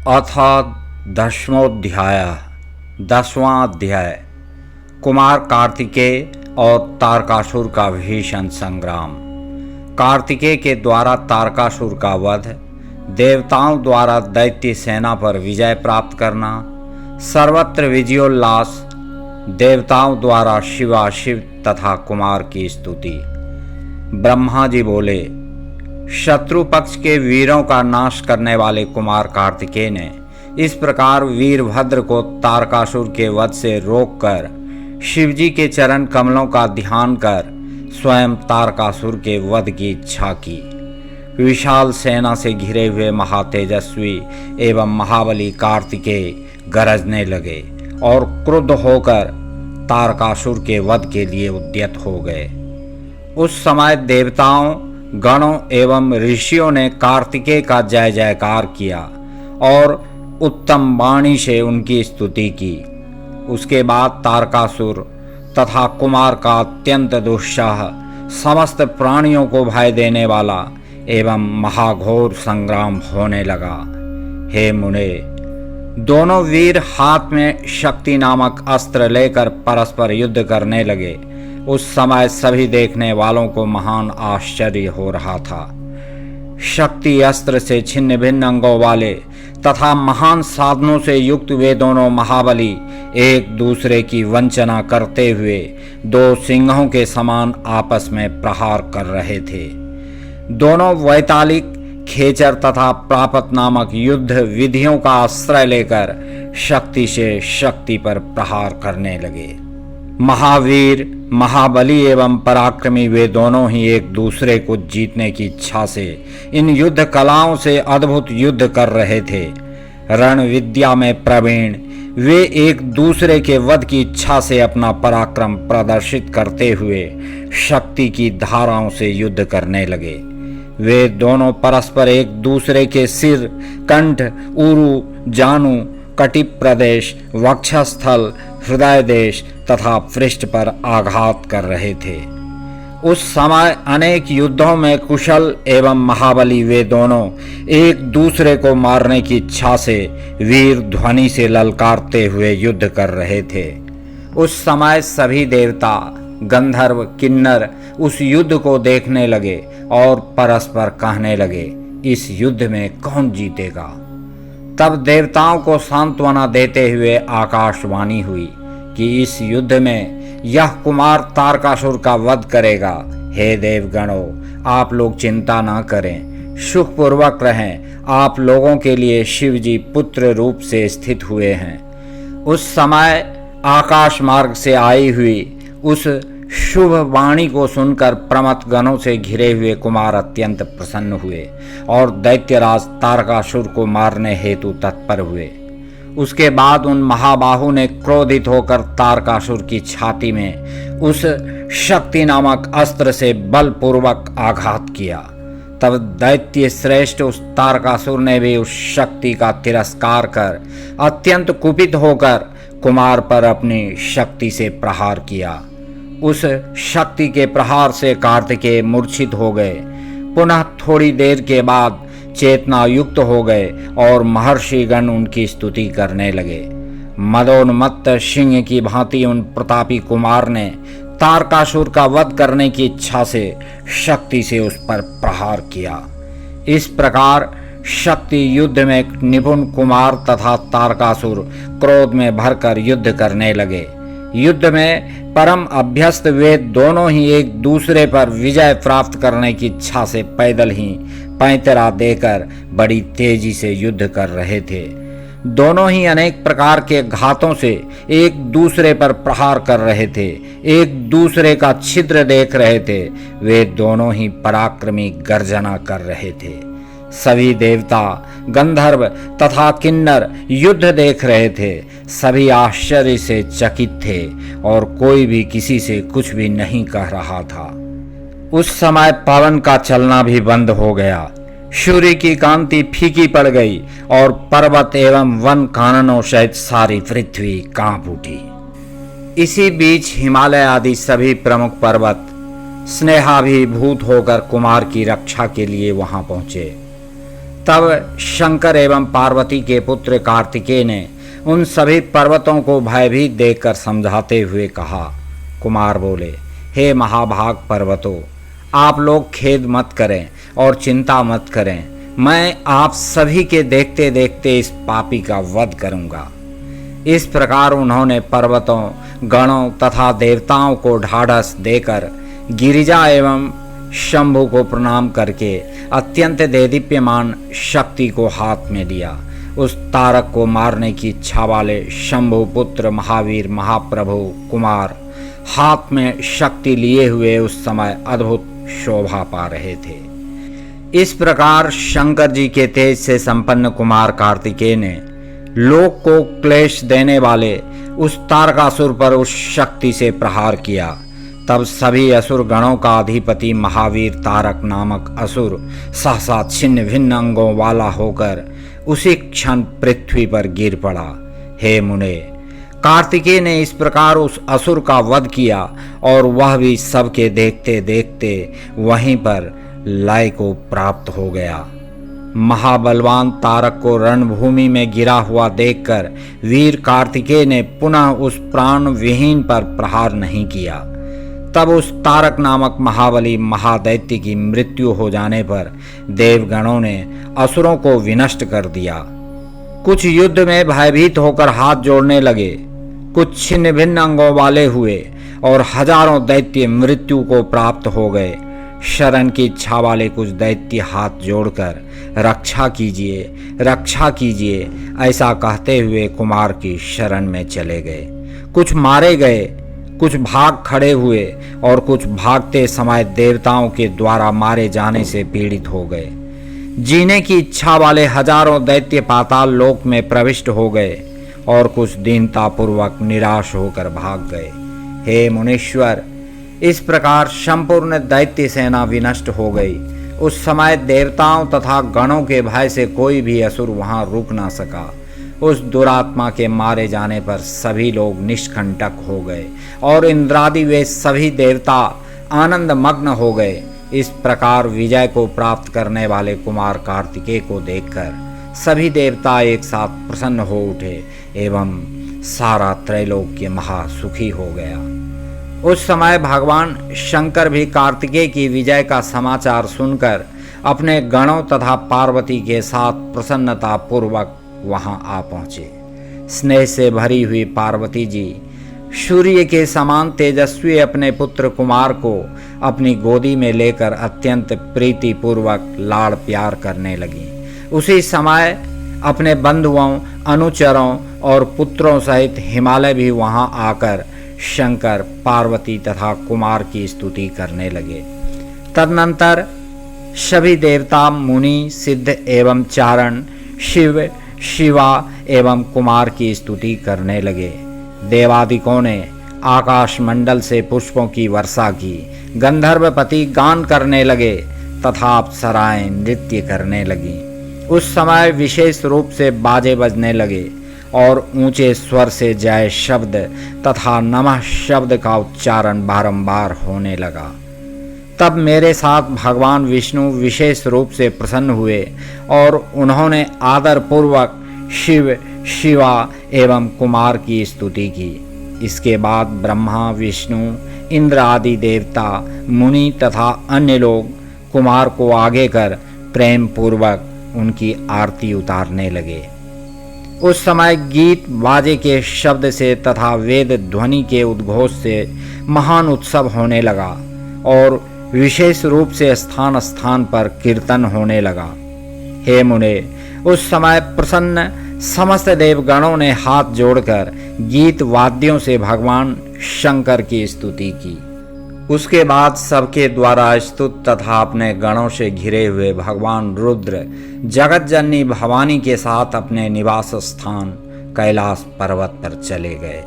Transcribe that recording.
अथ 10वां अध्याय कुमार कार्तिकेय और तारकासुर का भीषण संग्राम। कार्तिकेय के द्वारा तारकासुर का वध, देवताओं द्वारा दैत्य सेना पर विजय प्राप्त करना, सर्वत्र विजयोल्लास, देवताओं द्वारा शिवाशिव तथा कुमार की स्तुति। ब्रह्मा जी बोले, शत्रु पक्ष के वीरों का नाश करने वाले कुमार कार्तिकेय ने इस प्रकार वीरभद्र को तारकासुर के वध से रोककर शिवजी के चरण कमलों का ध्यान कर स्वयं तारकासुर के वध की इच्छा की। विशाल सेना से घिरे हुए महातेजस्वी एवं महाबली कार्तिकेय गरजने लगे और क्रुद्ध होकर तारकासुर के वध के लिए उद्यत हो गए। उस समय देवताओं, गणों एवं ऋषियों ने कार्तिकेय का जय जयकार किया और उत्तम वाणी से उनकी स्तुति की। उसके बाद तारकासुर तथा कुमार का अत्यंत दुस्सह, समस्त प्राणियों को भय देने वाला एवं महाघोर संग्राम होने लगा। हे मुने, दोनों वीर हाथ में शक्ति नामक अस्त्र लेकर परस्पर युद्ध करने लगे। उस समय सभी देखने वालों को महान आश्चर्य हो रहा था। शक्ति अस्त्र से छिन्न भिन्न अंगों वाले तथा महान साधनों से युक्त वे दोनों महाबली एक दूसरे की वंचना करते हुए दो सिंहों के समान आपस में प्रहार कर रहे थे। दोनों वैतालिक, खेचर तथा प्रापत नामक युद्ध विधियों का आश्रय लेकर शक्ति से शक्ति पर प्रहार करने लगे। महावीर, महाबली एवं पराक्रमी वे दोनों ही एक दूसरे को जीतने की इच्छा से इन युद्ध कलाओं से अद्भुत युद्ध कर रहे थे। रण विद्या में प्रवीण वे एक दूसरे के वध की इच्छा से अपना पराक्रम प्रदर्शित करते हुए शक्ति की धाराओं से युद्ध करने लगे। वे दोनों परस्पर एक दूसरे के सिर, कंठ, उरु, जानु, कटिप प्रदेश, वक्षस्थल, हृदय देश तथा पृष्ठ पर आघात कर रहे थे। उस समय अनेक युद्धों में कुशल एवं महाबली वे दोनों एक दूसरे को मारने की इच्छा से वीर ध्वनि से ललकारते हुए युद्ध कर रहे थे। उस समय सभी देवता, गंधर्व, किन्नर उस युद्ध को देखने लगे और परस्पर कहने लगे, इस युद्ध में कौन जीतेगा। तब देवताओं को सांत्वना देते हुए आकाशवाणी हुई कि इस युद्ध में यह कुमार तारकासुर का वध करेगा। हे देवगणों, आप लोग चिंता न करें, सुखपूर्वक रहें। आप लोगों के लिए शिवजी पुत्र रूप से स्थित हुए हैं। उस समय आकाश मार्ग से आई हुई उस शुभ वाणी को सुनकर प्रमथ गणों से घिरे हुए कुमार अत्यंत प्रसन्न हुए और दैत्यराज तारकासुर को मारने हेतु तत्पर हुए। उसके बाद उन महाबाहु ने क्रोधित होकर तारकासुर की छाती में उस शक्ति नामक अस्त्र से बलपूर्वक आघात किया। तब दैत्य श्रेष्ठ उस तारकासुर ने भी उस शक्ति का तिरस्कार कर अत्यंत कुपित होकर कुमार पर अपनी शक्ति से प्रहार किया। उस शक्ति के प्रहार से कार्तिकेय मूर्छित हो गए। पुनः थोड़ी देर के बाद चेतना युक्त हो गए और महर्षिगण उनकी स्तुति करने लगे। मदोन्मत्त सिंह की भांति उन प्रतापी कुमार ने तारकासुर का वध करने की इच्छा से शक्ति से उस पर प्रहार किया। इस प्रकार शक्ति युद्ध में निपुण कुमार तथा तारकासुर क्रोध में भरकर युद्ध करने लगे। युद्ध में परम अभ्यस्त वे दोनों ही एक दूसरे पर विजय प्राप्त करने की इच्छा से पैदल ही पैंतरा देकर बड़ी तेजी से युद्ध कर रहे थे। दोनों ही अनेक प्रकार के घातों से एक दूसरे पर प्रहार कर रहे थे, एक दूसरे का छिद्र देख रहे थे। वे दोनों ही पराक्रमी गर्जना कर रहे थे। सभी देवता, गंधर्व तथा किन्नर युद्ध देख रहे थे। सभी आश्चर्य से चकित थे और कोई भी किसी से कुछ भी नहीं कह रहा था। उस समय पवन का चलना भी बंद हो गया। सूर्य की कांति फीकी पड़ गई और पर्वत एवं वन काननों सहित सारी पृथ्वी कांप उठी। इसी बीच हिमालय आदि सभी प्रमुख पर्वत स्नेहाभिभूत होकर कुमार की रक्षा के लिए वहां पहुंचे। तब शंकर एवं पार्वती के पुत्र कार्तिकेय ने उन सभी पर्वतों को भयभीत देखकर समझाते हुए कहा। कुमार बोले, हे महाभाग पर्वतों, आप लोग खेद मत करें और चिंता मत करें, मैं आप सभी के देखते देखते इस पापी का वध करूंगा। इस प्रकार उन्होंने पर्वतों, गणों तथा देवताओं को ढाढ़स देकर गिरिजा एवं शंभु को प्रणाम करके अत्यंत देदीप्यमान शक्ति को हाथ में लिया। उस तारक को मारने की इच्छा वाले शंभु पुत्र महावीर महाप्रभु कुमार हाथ में शक्ति लिए हुए उस समय अद्भुत शोभा पा रहे थे। इस प्रकार शंकर जी के तेज से संपन्न कुमार कार्तिकेय ने लोक को क्लेश देने वाले उस तारकासुर पर उस शक्ति से प्रहार किया। तब सभी असुर गणों का अधिपति महावीर तारक नामक असुर सहसा छिन्न भिन्न अंगों वाला होकर उसी क्षण पृथ्वी पर गिर पड़ा। हे मुने, कार्तिकेय ने इस प्रकार उस असुर का वध किया और वह भी सबके देखते देखते वहीं पर लय को प्राप्त हो गया। महाबलवान तारक को रणभूमि में गिरा हुआ देखकर वीर कार्तिकेय ने पुनः उस प्राण विहीन पर प्रहार नहीं किया। तब उस तारक नामक महाबली महादैत्य की मृत्यु हो जाने पर देवगणों ने असुरों को विनष्ट कर दिया। कुछ युद्ध में भयभीत होकर हाथ जोड़ने लगे, कुछ छिन्न भिन्न अंगों वाले हुए और हजारों दैत्य मृत्यु को प्राप्त हो गए। शरण की इच्छा वाले कुछ दैत्य हाथ जोड़कर रक्षा कीजिए, रक्षा कीजिए ऐसा कहते हुए कुमार की शरण में चले गए। कुछ मारे गए, कुछ भाग खड़े हुए और कुछ भागते समय देवताओं के द्वारा मारे जाने से पीड़ित हो गए। जीने की इच्छा वाले हजारों दैत्य पाताल लोक में प्रविष्ट हो गए और कुछ दीनतापूर्वक निराश होकर भाग गए। हे मुनीश्वर, इस प्रकार संपूर्ण दैत्य सेना विनष्ट हो गई। उस समय देवताओं तथा गणों के भय से कोई भी असुर वहां रुक ना सका। उस दुरात्मा के मारे जाने पर सभी लोग निष्कंटक हो गए और इंद्रादि वे सभी देवता आनंद मग्न हो गए। इस प्रकार विजय को प्राप्त करने वाले कुमार कार्तिकेय को देखकर सभी देवता एक साथ प्रसन्न हो उठे एवं सारा त्रैलोक्य महासुखी हो गया। उस समय भगवान शंकर भी कार्तिकेय की विजय का समाचार सुनकर अपने गणों तथा पार्वती के साथ प्रसन्नता पूर्वक वहां आ पहुंचे। स्नेह से भरी हुई पार्वती जी सूर्य के समान तेजस्वी अपने पुत्र कुमार को अपनी गोदी में लेकर अत्यंत प्रीति पूर्वक लाड़ प्यार करने लगी। उसी समय अपने बंधुओं, अनुचरों और पुत्रों सहित हिमालय भी वहां आकर शंकर, पार्वती तथा कुमार की स्तुति करने लगे। तदनंतर सभी देवता, मुनि, सिद्ध एवं चारण शिव, शिवा एवं कुमार की स्तुति करने लगे। देवादिकों ने आकाश मंडल से पुष्पों की वर्षा की, गंधर्वपति गान करने लगे तथा अप्सराएं नृत्य करने लगी। उस समय विशेष रूप से बाजे बजने लगे और ऊंचे स्वर से जय शब्द तथा नमः शब्द का उच्चारण बारंबार होने लगा। तब मेरे साथ भगवान विष्णु विशेष रूप से प्रसन्न हुए और उन्होंने आदर पूर्वक शिव, शिवा एवं कुमार की स्तुति की। इसके बाद ब्रह्मा, विष्णु, इंद्र आदि देवता, मुनि तथा अन्य लोग कुमार को आगे कर प्रेम पूर्वक उनकी आरती उतारने लगे। उस समय गीत बाजे के शब्द से तथा वेद ध्वनि के उद्घोष से महान उत्सव होने लगा और विशेष रूप से स्थान स्थान पर कीर्तन होने लगा। हे मुने, उस समय प्रसन्न समस्त देवगणों ने हाथ जोड़कर गीत वाद्यों से भगवान शंकर की स्तुति की। उसके बाद सबके द्वारा स्तुत तथा अपने गणों से घिरे हुए भगवान रुद्र जगत जननी भवानी के साथ अपने निवास स्थान कैलाश पर्वत पर चले गए।